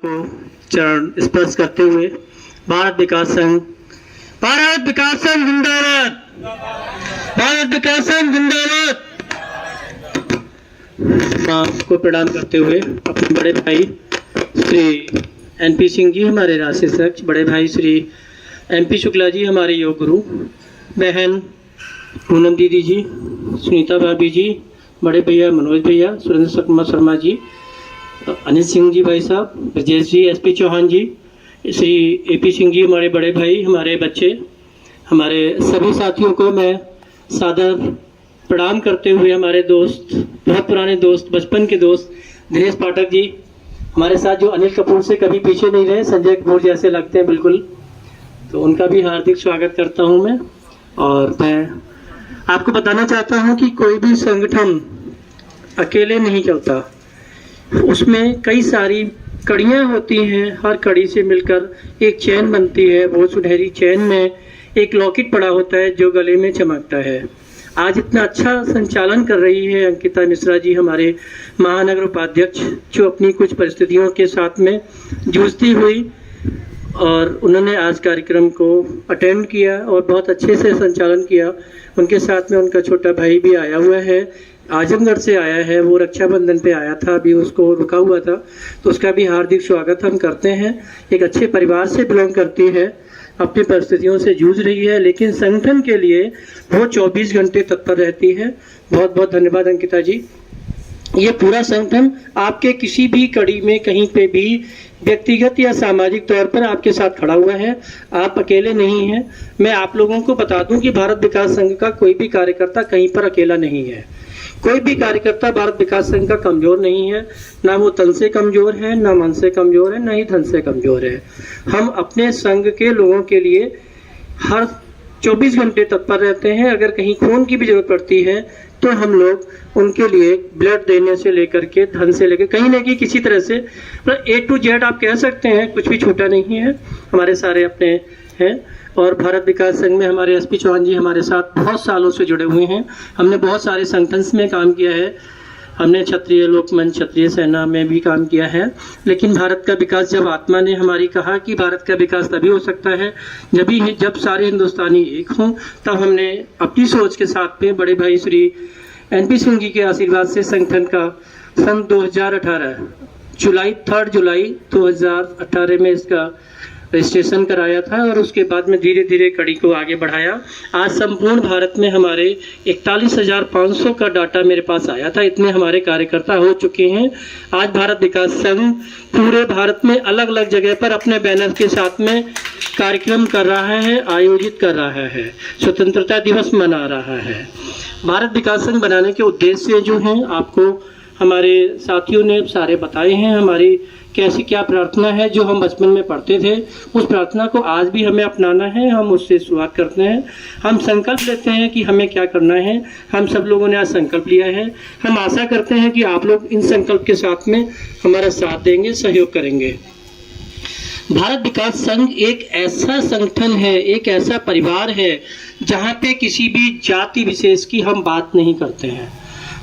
को चरण स्पर्श करते हुए भारत विकास संघ जिंदाबाद, भारत विकास संघ जिंदाबाद को प्रणाम करते हुए अपने बड़े भाई श्री एनपी सिंह जी हमारे राष्ट्रीय अध्यक्ष, बड़े भाई श्री एमपी शुक्ला जी हमारे योग गुरु, बहन पूनम दीदी जी, सुनीता भाभी जी, बड़े भैया मनोज भैया, सुरेंद्र शर्मा जी, अनिल सिंह जी भाई साहब, ब्रजेश जी, एसपी चौहान जी, श्री एपी सिंह जी हमारे बड़े भाई, हमारे बच्चे, हमारे सभी साथियों को मैं सादर प्रणाम करते हुए हमारे दोस्त, बहुत पुराने दोस्त, बचपन के दोस्त दिनेश पाठक जी हमारे साथ, जो अनिल कपूर से कभी पीछे नहीं रहे, संजय कपूर जैसे लगते हैं बिल्कुल, तो उनका भी हार्दिक स्वागत करता हूं मैं। और मैं आपको बताना चाहता हूं कि कोई भी संगठन अकेले नहीं चलता, उसमें कई सारी कड़ियाँ होती हैं, हर कड़ी से मिलकर एक चैन बनती है। वो सुनहरी चैन में एक लॉकेट पड़ा होता है जो गले में चमकता है। आज इतना अच्छा संचालन कर रही है अंकिता मिश्रा जी हमारे महानगर उपाध्यक्ष, जो अपनी कुछ परिस्थितियों के साथ में जूझती हुई, और उन्होंने आज कार्यक्रम को अटेंड किया और बहुत अच्छे से संचालन किया। उनके साथ में उनका छोटा भाई भी आया हुआ है, आजमगढ़ से आया है, वो रक्षाबंधन पे आया था, अभी उसको रुका हुआ था, तो उसका भी हार्दिक स्वागत हम करते हैं। एक अच्छे परिवार से बिलोंग करती है, अपनी परिस्थितियों से जूझ रही है, लेकिन संगठन के लिए वो 24 घंटे तत्पर रहती है। बहुत बहुत धन्यवाद अंकिता जी। ये पूरा संगठन आपके किसी भी कड़ी में कहीं पे भी व्यक्तिगत या सामाजिक तौर पर आपके साथ खड़ा हुआ है, आप अकेले नहीं हैं। मैं आप लोगों को बता दूं कि भारत विकास संघ का कोई भी कार्यकर्ता कहीं पर अकेला नहीं है। कोई भी कार्यकर्ता भारत विकास संघ का कमजोर नहीं है, ना वो तन से कमजोर है, ना मन से कमजोर है, ना ही धन से कमजोर है। हम अपने संघ के लोगों के लिए हर 24 घंटे तत्पर रहते हैं। अगर कहीं खून की भी जरूरत पड़ती है तो हम लोग उनके लिए ब्लड देने से लेकर के, धन से लेकर, कहीं ना कहीं किसी तरह से A to Z आप कह सकते हैं, कुछ भी छूटा नहीं है। हमारे सारे अपने हैं। और भारत विकास संघ में हमारे एसपी चौहान जी हमारे साथ बहुत सालों से जुड़े हुए हैं। हमने बहुत सारे संगठन में काम किया है, हमने क्षत्रिय लोकमंच, क्षत्रिय सेना में भी काम किया है। लेकिन भारत का विकास, जब आत्मा ने हमारी कहा कि भारत का विकास तभी हो सकता है जब सारे हिंदुस्तानी एक हों, तब हमने अपनी सोच के साथ में बड़े भाई श्री एनपी सिंह जी के आशीर्वाद से संगठन का सन 2018 3 जुलाई 2018 में इसका रजिस्ट्रेशन कराया था, और उसके बाद में धीरे धीरे कड़ी को आगे बढ़ाया। आज संपूर्ण भारत में हमारे 41,500 का डाटा मेरे पास आया था, इतने हमारे कार्यकर्ता हो चुके हैं। आज भारत विकास संघ पूरे भारत में अलग अलग जगह पर अपने बैनर के साथ में कार्यक्रम कर रहा है, आयोजित कर रहा है, स्वतंत्रता दिवस मना रहा है। भारत विकास संघ बनाने के उद्देश्य जो हैं आपको हमारे साथियों ने सारे बताए हैं। हमारी कैसी क्या प्रार्थना है जो हम बचपन में पढ़ते थे, उस प्रार्थना को आज भी हमें अपनाना है। हम उससे शुरुआत करते हैं, हम संकल्प लेते हैं कि हमें क्या करना है। हम सब लोगों ने आज संकल्प लिया है। हम आशा करते हैं कि आप लोग इन संकल्प के साथ में हमारा साथ देंगे, सहयोग करेंगे। भारत विकास संघ एक ऐसा संगठन है, एक ऐसा परिवार है जहाँ पे किसी भी जाति विशेष की हम बात नहीं करते हैं।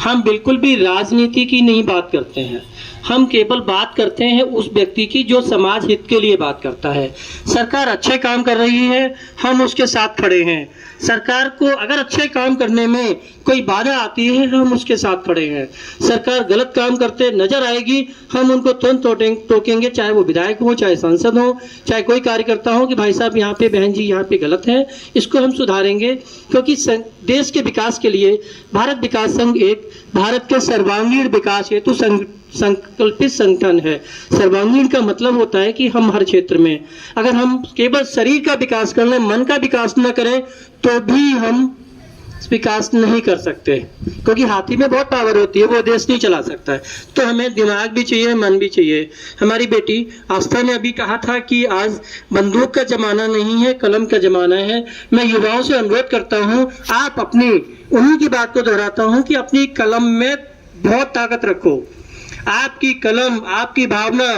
हम बिल्कुल भी राजनीति की नहीं बात करते हैं। हम केवल बात करते हैं उस व्यक्ति की जो समाज हित के लिए बात करता है। सरकार अच्छे काम कर रही है, हम उसके साथ खड़े हैं। सरकार को अगर अच्छे काम करने में कोई बाधा आती है, हम उसके साथ खड़े हैं। सरकार गलत काम करते नजर आएगी, हम उनको तुरंत टोकेंगे, चाहे वो विधायक हो, चाहे सांसद हो, चाहे कोई कार्यकर्ता हो, कि भाई साहब यहाँ पे, बहन जी यहाँ पे गलत है, इसको हम सुधारेंगे। क्योंकि देश के विकास के लिए भारत विकास संघ एक भारत के सर्वांगीण विकास हेतु संकल्पित संगठन है। सर्वांगीण का मतलब होता है कि हम हर क्षेत्र में, अगर हम केवल शरीर का विकास कर लें, मन का विकास न करें, तो भी हम विकास नहीं कर सकते। क्योंकि हाथी में बहुत पावर होती है, वो देश नहीं चला सकता है। तो हमें दिमाग भी चाहिए, मन भी चाहिए। हमारी बेटी आस्था ने अभी कहा था कि आज बंदूक का जमाना नहीं है, कलम का जमाना है। मैं युवाओं से अनुरोध करता हूँ, आप अपनी उन्हीं की बात को दोहराता हूँ कि अपनी कलम में बहुत ताकत रखो। आपकी कलम, आपकी भावना,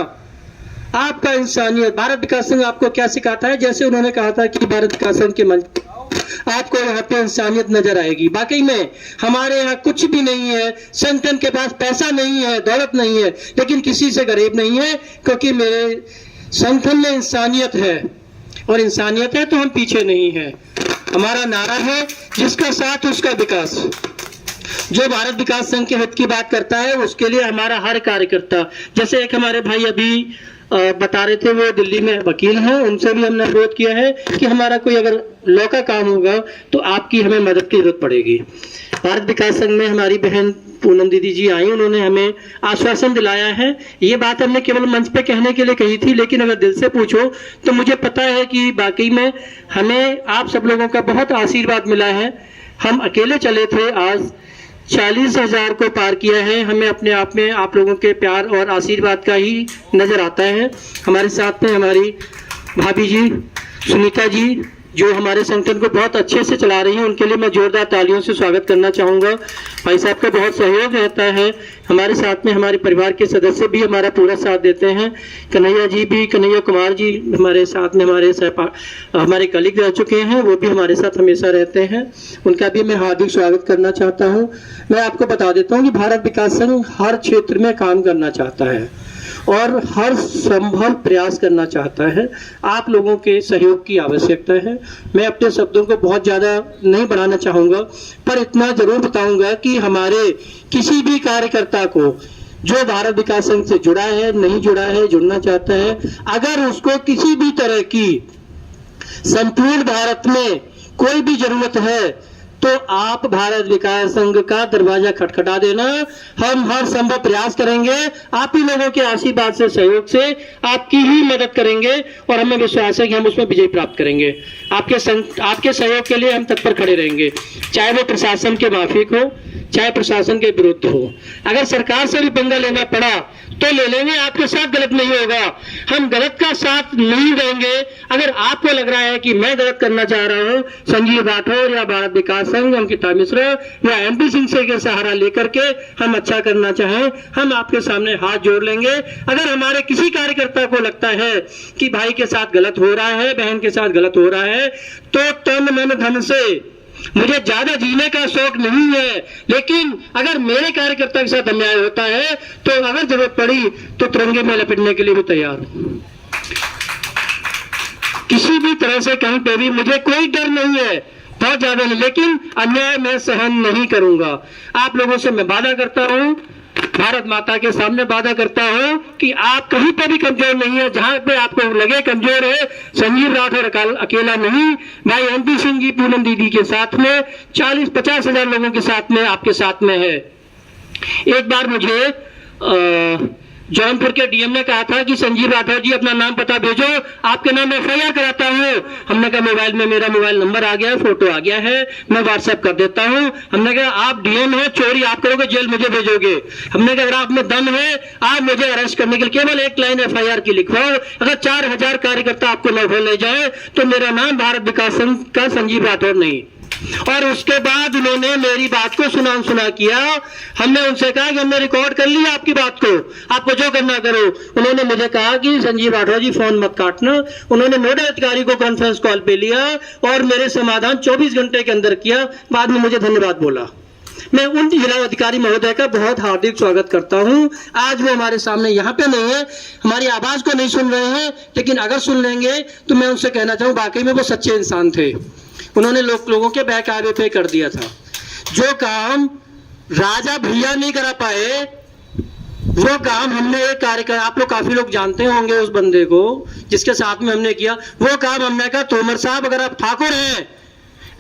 आपका इंसानियत। भारत विकास संघ आपको क्या सिखाता है? जैसे उन्होंने कहा था कि भारत विकास संघ के मंच आपको यहाँ पे इंसानियत नजर आएगी। बाकी में हमारे यहाँ कुछ भी नहीं है, संगठन के पास पैसा नहीं है, दौलत नहीं है, लेकिन किसी से गरीब नहीं है, क्योंकि मेरे संगठन में इंसानियत है, और इंसानियत है तो हम पीछे नहीं है। हमारा नारा है जिसका साथ उसका विकास। जो भारत विकास संघ के हित की बात करता है उसके लिए हमारा हर कार्यकर्ता, जैसे एक हमारे भाई अभी बता रहे थे, वो दिल्ली में वकील हैं, उनसे भी हमने अनुरोध किया है कि हमारा कोई अगर लॉ का काम होगा तो आपकी हमें मदद की जरूरत पड़ेगी। भारत विकास संघ में हमारी बहन पूनम दीदी जी आई, उन्होंने हमें आश्वासन दिलाया है। ये बात हमने केवल मंच पे कहने के लिए कही थी, लेकिन अगर दिल से पूछो तो मुझे पता है कि बाकी में हमें आप सब लोगों का बहुत आशीर्वाद मिला है। हम अकेले चले थे, आज 40,000 को पार किया है। हमें अपने आप में आप लोगों के प्यार और आशीर्वाद का ही नजर आता है। हमारे साथ में हमारी भाभी जी सुनीता जी, जो हमारे संगठन को बहुत अच्छे से चला रही हैं, उनके लिए मैं जोरदार तालियों से स्वागत करना चाहूँगा। भाई साहब का बहुत सहयोग रहता है। हमारे साथ में हमारे परिवार के सदस्य भी हमारा पूरा साथ देते हैं। कन्हैया जी भी, कन्हैया कुमार जी हमारे साथ में हमारे कलीग रह चुके हैं, वो भी हमारे साथ हमेशा रहते हैं। उनका भी मैं हार्दिक स्वागत करना चाहता हूँ। मैं आपको बता देता हूँ कि भारत विकास संघ हर क्षेत्र में काम करना चाहता है और हर संभव प्रयास करना चाहता है। आप लोगों के सहयोग की आवश्यकता है। मैं अपने शब्दों को बहुत ज़्यादा नहीं बढ़ाना चाहूँगा, पर इतना जरूर बताऊँगा कि हमारे किसी भी कार्यकर्ता को जो भारत विकास संघ से जुड़ा है, नहीं जुड़ा है, जुड़ना चाहता है, अगर उसको किसी भी तरह की संपूर्ण भारत में कोई भी जरूरत है तो आप भारत विकास संघ का दरवाजा खटखटा देना। हम हर संभव प्रयास करेंगे, आप ही लोगों के आशीर्वाद से, सहयोग से आपकी ही मदद करेंगे और हमें विश्वास है कि हम उसमें विजय प्राप्त करेंगे। आपके सहयोग के लिए हम तत्पर खड़े रहेंगे, चाहे वो प्रशासन के माफिक हो, चाहे प्रशासन के विरुद्ध हो। अगर सरकार से भी पंगा लेना पड़ा तो ले लेंगे, आपके साथ गलत नहीं होगा। हम गलत का साथ नहीं देंगे। अगर आपको लग रहा है कि मैं गलत करना चाह रहा हूं, संजीव राठौर या भारत विकास संघ, अंकिता मिश्रा या एमपी सिंह से के सहारा लेकर के हम अच्छा करना चाहें, हम आपके सामने हाथ जोड़ लेंगे। अगर हमारे किसी कार्यकर्ता को लगता है कि भाई के साथ गलत हो रहा है, बहन के साथ गलत हो रहा है, तो तन मन धन से, मुझे ज्यादा जीने का शौक नहीं है, लेकिन अगर मेरे कार्यकर्ता के साथ अन्याय होता है तो अगर जरूरत पड़ी तो तिरंगे में लपेटने के लिए भी तैयार हूं। किसी भी तरह से कहीं पे भी मुझे कोई डर नहीं है, बहुत ज्यादा नहीं, लेकिन अन्याय मैं सहन नहीं करूंगा। आप लोगों से मैं वादा करता हूं, भारत माता के सामने वादा करता हूं कि आप कहीं पे भी कमजोर नहीं है। जहां पे आपको लगे कमजोर है, संजीव राठौर अकेला नहीं, भाई एमपी सिंह जी, पूनम दीदी के साथ में 40-50 हजार लोगों के साथ में, आपके साथ में है। एक बार मुझे जौनपुर के डीएम ने कहा था कि संजीव राठौर जी अपना नाम पता भेजो, आपके नाम एफआईआर कराता हूं। हमने कहा मोबाइल में मेरा मोबाइल नंबर आ गया है, फोटो आ गया है, मैं व्हाट्सएप कर देता हूं। हमने कहा आप डीएम है, चोरी आप करोगे, जेल मुझे भेजोगे। हमने कहा अगर आप में दम है, आप मुझे अरेस्ट करने के लिए केवल एक लाइन एफआईआर की लिखवाओ। अगर 4000 कार्यकर्ता आपको न ले जाए तो मेरा नाम भारत विकास संघ का संजीव राठौर नहीं। और उसके बाद उन्होंने मेरी बात को सुना किया। हमने उनसे कहा कि हमने रिकॉर्ड कर लिया आपकी बात को, आपको जो करना करो। उन्होंने मुझे कहा कि संजीव राठौर जी फोन मत काटना। उन्होंने नोडल अधिकारी को कॉन्फ्रेंस कॉल पे लिया और मेरे समाधान 24 घंटे के अंदर किया। बाद में मुझे धन्यवाद बोला। मैं उन जिला अधिकारी महोदय का बहुत हार्दिक स्वागत करता हूं। आज वो हमारे सामने यहाँ पे नहीं है, हमारी आवाज को नहीं सुन रहे हैं, लेकिन अगर सुन लेंगे तो मैं उनसे कहना चाहूँ वाकई में वो सच्चे इंसान थे। उन्होंने लोगों के बहकावे पे कर दिया था। जो काम राजा भैया नहीं करा पाए, वो काम हमने एक कार्यक्रम, आप लोग काफी लोग जानते होंगे उस बंदे को जिसके साथ में हमने किया, वो काम हमने कहा तोमर साहब अगर आप ठाकुर हैं,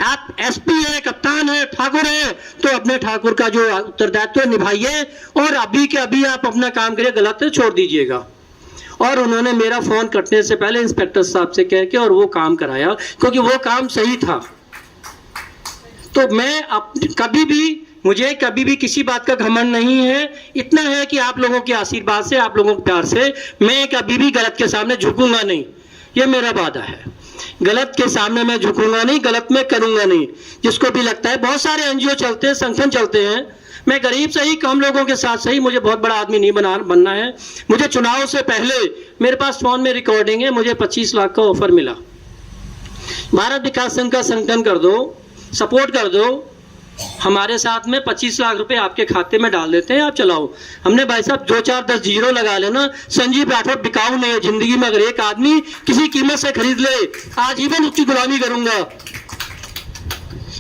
आप एसपी है, कप्तान है, ठाकुर है, तो अपने ठाकुर का जो उत्तरदायित्व निभाइए और अभी के अभी आप अपना काम करिए, गलत छोड़ दीजिएगा। और उन्होंने मेरा फोन कटने से पहले इंस्पेक्टर साहब से कह के और वो काम कराया, क्योंकि वो काम सही था। तो मैं मुझे कभी भी किसी बात का घमंड नहीं है। इतना है कि आप लोगों के आशीर्वाद से, आप लोगों के प्यार से मैं कभी भी गलत के सामने झुकूंगा नहीं, ये मेरा वादा है। गलत के सामने मैं झुकूंगा नहीं, गलत में करूंगा नहीं। जिसको भी लगता है, बहुत सारे एनजीओ चलते हैं, संगठन चलते हैं, मैं गरीब सही, कम लोगों के साथ सही, मुझे बहुत बड़ा आदमी नहीं बनना है। मुझे चुनाव से पहले मेरे पास फोन में रिकॉर्डिंग है, मुझे 25 लाख का ऑफर मिला। भारत विकास संघ का संगठन कर दो, सपोर्ट कर दो, हमारे साथ में 25 लाख रुपए आपके खाते में डाल देते हैं, आप चलाओ। हमने भाई साहब 2 4 10 जीरो लगा लेना। संजीव राठौर बिकाऊ नहीं है जिंदगी में, अगर एक आदमी किसी कीमत से खरीद ले आजीवन उसकी गुलामी करूंगा।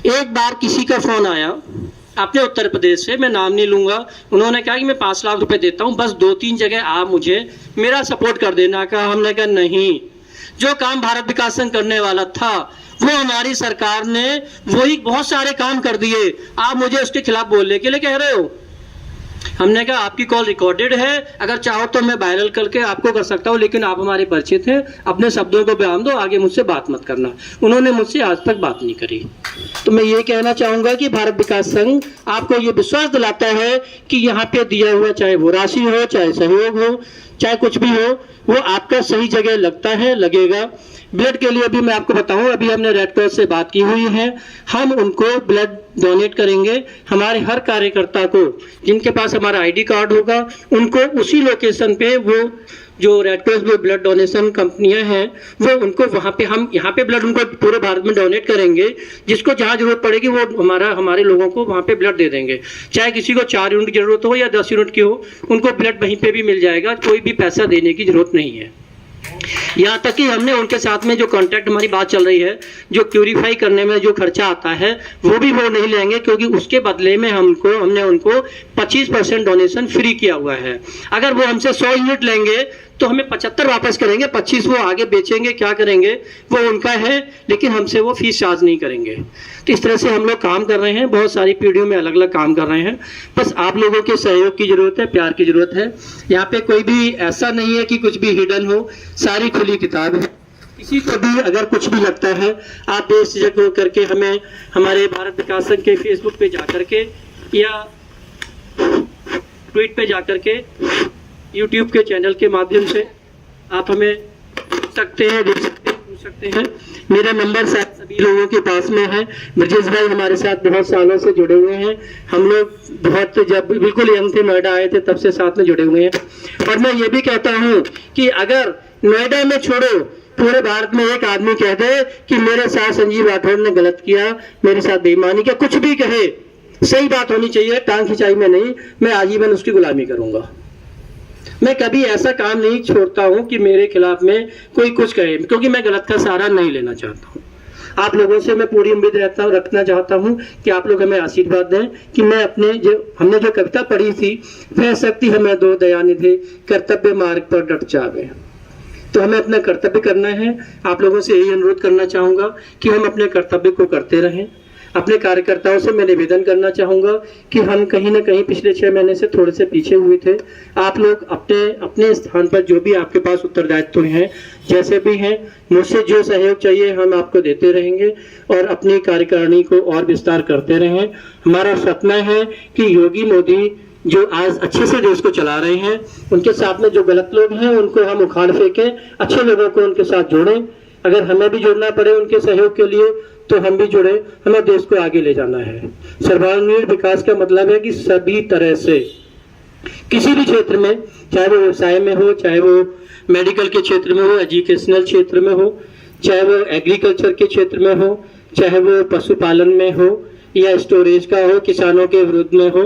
एक बार किसी का फोन आया अपने उत्तर प्रदेश से, मैं नाम नहीं लूंगा, उन्होंने कहा कि मैं 5 लाख रुपए देता हूं, बस 2-3 जगह आप मुझे मेरा सपोर्ट कर देना। कहा, हमने कहा नहीं, जो काम भारत विकास संघ करने वाला था वो हमारी सरकार ने वही बहुत सारे काम कर दिए, आप मुझे उसके खिलाफ बोलने के लिए कह रहे हो। हमने कहा आपकी कॉल रिकॉर्डेड है, अगर चाहो तो मैं वायरल करके आपको कर सकता हूं, लेकिन आप हमारे परिचित हैं, अपने शब्दों को बयान दो, आगे मुझसे बात मत करना। उन्होंने मुझसे आज तक बात नहीं करी। तो मैं ये कहना चाहूंगा कि भारत विकास संघ आपको ये विश्वास दिलाता है कि यहाँ पे दिया हुआ चाहे वो राशि हो, चाहे सहयोग हो, चाहे कुछ भी हो, वो आपका सही जगह लगता है, लगेगा। ब्लड के लिए भी मैं आपको बताऊं, अभी हमने रेड क्रॉस से बात की हुई है, हम उनको ब्लड डोनेट करेंगे। हमारे हर कार्यकर्ता को जिनके पास हमारा आईडी कार्ड होगा उनको उसी लोकेशन पे वो जो रेड क्रॉस में ब्लड डोनेशन कंपनियां हैं वो उनको वहाँ पे, हम यहाँ पे ब्लड उनको पूरे भारत में डोनेट करेंगे। जिसको जहाँ जरूरत पड़ेगी वो हमारे लोगों को वहाँ पे ब्लड दे देंगे। चाहे किसी को 4 यूनिट की जरूरत हो या 10 यूनिट की हो, उनको ब्लड वहीं पे भी मिल जाएगा, कोई भी पैसा देने की जरूरत नहीं है। यहाँ तक कि हमने उनके साथ में जो कॉन्ट्रैक्ट हमारी बात चल रही है, जो प्यूरिफाई करने में जो खर्चा आता है वो भी वो नहीं लेंगे, क्योंकि उसके बदले में हमने उनको 25% डोनेशन फ्री किया हुआ है। अगर वो हमसे 100 यूनिट लेंगे तो हमें 75 वापस करेंगे, 25 वो आगे बेचेंगे, क्या करेंगे वो उनका है, लेकिन हमसे वो फीस चार्ज नहीं करेंगे। तो इस तरह से हम लोग काम कर रहे हैं, बहुत सारी पीढ़ियों में अलग अलग काम कर रहे हैं। बस आप लोगों के सहयोग की जरूरत है, प्यार की जरूरत है। यहाँ पे कोई भी ऐसा नहीं है कि कुछ भी हिडन हो, सारी खुली किताब है। किसी को भी अगर कुछ भी लगता है, आप बेझिझक हो करके हमें हमारे भारत विकास संघ के फेसबुक पे जा करके या ट्वीट पे जा करके, यूट्यूब के चैनल के माध्यम से आप हमें सकते हैं, देख सकते हैं, पूछ सकते हैं। मेरा नंबर शायद सभी लोगों के पास में है। ब्रजेश भाई हमारे साथ बहुत सालों से जुड़े हुए हैं, हम लोग बहुत जब बिल्कुल यंग थे, नोएडा आए थे, तब से साथ में जुड़े हुए हैं। और मैं ये भी कहता हूँ कि अगर नोएडा में छोड़ो, पूरे भारत में एक आदमी कह दे कि मेरे साथ संजीव राठौर ने गलत किया, मेरे साथ बेईमानी किया, कुछ भी कहे, सही बात होनी चाहिए, टांग खिंचाई में नहीं, मैं आजीवन उसकी गुलामी करूंगा। मैं कभी ऐसा काम नहीं छोड़ता हूं कि मेरे खिलाफ में कोई कुछ कहे, क्योंकि मैं गलत का सहारा नहीं लेना चाहता हूं। आप लोगों से मैं पूरी उम्मीद रखना चाहता हूं कि आप लोग हमें आशीर्वाद दें कि मैं हमने जो कविता पढ़ी थी, वह शक्ति हमें दो दयानिधि, कर्तव्य मार्ग पर डट जावे। तो हमें अपना कर्तव्य करना है। आप लोगों से यही अनुरोध करना चाहूंगा कि हम अपने कर्तव्य को करते रहें। अपने कार्यकर्ताओं से मैं निवेदन करना चाहूंगा कि हम कहीं ना कहीं पिछले 6 महीने से थोड़े से पीछे हुए थे। आप लोग अपने अपने स्थान पर जो भी आपके पास उत्तरदायित्व हैं, जैसे भी हैं, मुझसे जो सहयोग चाहिए हम आपको देते रहेंगे और अपनी कार्यकारिणी को और विस्तार करते रहें। हमारा सपना है कि योगी मोदी जो आज अच्छे से देश को चला रहे हैं, उनके साथ में जो गलत लोग हैं उनको हम उखाड़ फेंके, अच्छे लोगों को उनके साथ जोड़ें। अगर हमें भी जुड़ना पड़े उनके सहयोग के लिए तो हम भी जुड़े। हमें देश को आगे ले जाना है। सर्वांगीण विकास का मतलब है कि सभी तरह से किसी भी क्षेत्र में, चाहे वो व्यवसाय में हो, चाहे वो मेडिकल के क्षेत्र में हो, एजुकेशनल क्षेत्र में हो, चाहे वो एग्रीकल्चर के क्षेत्र में हो, चाहे वो पशुपालन में हो या स्टोरेज का हो, किसानों के विरुद्ध में हो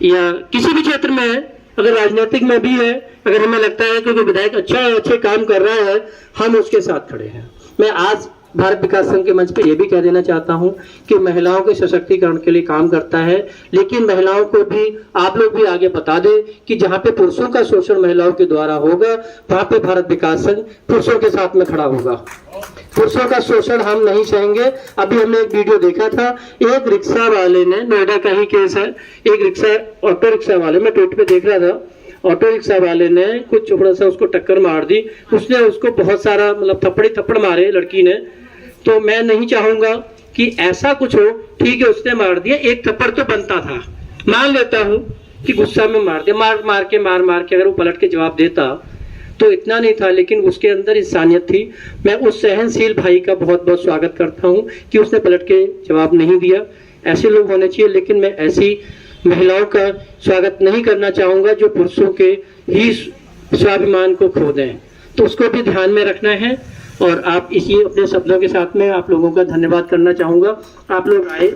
या किसी भी क्षेत्र में है, अगर राजनीतिक में भी है, अगर हमें लगता है कि कोई विधायक अच्छे काम कर रहा है, हम उसके साथ खड़े हैं। मैं आज भारत विकास संघ के मंच पे ये भी कह देना चाहता हूं कि महिलाओं के सशक्तिकरण के लिए काम करता है, लेकिन महिलाओं को भी आप लोग भी आगे बता दें कि जहां पे पुरुषों का शोषण महिलाओं के द्वारा होगा, वहां पे भारत विकास संघ पुरुषों के साथ में खड़ा होगा। पुरुषों का शोषण हम नहीं सहेंगे। अभी हमने एक वीडियो देखा था, एक रिक्शा वाले ने, नोएडा का ही केस है, एक ऑटो रिक्शा वाले, मैं ट्वीट पे देख रहा था, ऑटो रिक्शा वाले ने कुछ थोड़ा सा उसको टक्कर मार दी, उसने उसको बहुत सारा मतलब थप्पड़ मारे लड़की ने। तो मैं नहीं चाहूंगा कि ऐसा कुछ हो। ठीक है, उसने मार दिया, एक थप्पड़ तो बनता था, मान लेता हूं कि गुस्सा में मार दिया, मार के अगर वो पलट के जवाब देता तो इतना नहीं था, लेकिन उसके अंदर इंसानियत थी। मैं उस सहनशील भाई का बहुत बहुत स्वागत करता हूं कि उसने पलट के जवाब नहीं दिया। ऐसे लोग होने चाहिए, लेकिन मैं ऐसी महिलाओं का स्वागत नहीं करना चाहूंगा जो पुरुषों के ही स्वाभिमान को खो दें। तो उसको भी ध्यान में रखना है। और आप इसी अपने शब्दों के साथ में आप लोगों का धन्यवाद करना चाहूँगा। आप लोग आए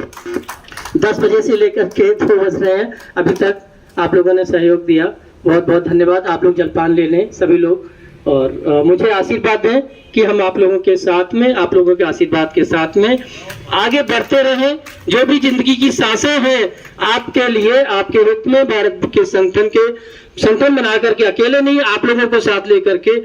10 बजे से लेकर के 2 बज रहे हैं, अभी तक आप लोगों ने सहयोग दिया, बहुत बहुत धन्यवाद। आप लोग जलपान ले लें सभी लोग, और मुझे आशीर्वाद दें कि हम आप लोगों के साथ में, आप लोगों के आशीर्वाद के साथ में आगे बढ़ते रहें। जो भी जिंदगी की सांसें हैं आपके लिए, आपके हित में, भारत के संगठन बना करके, अकेले नहीं, आप लोगों को साथ लेकर के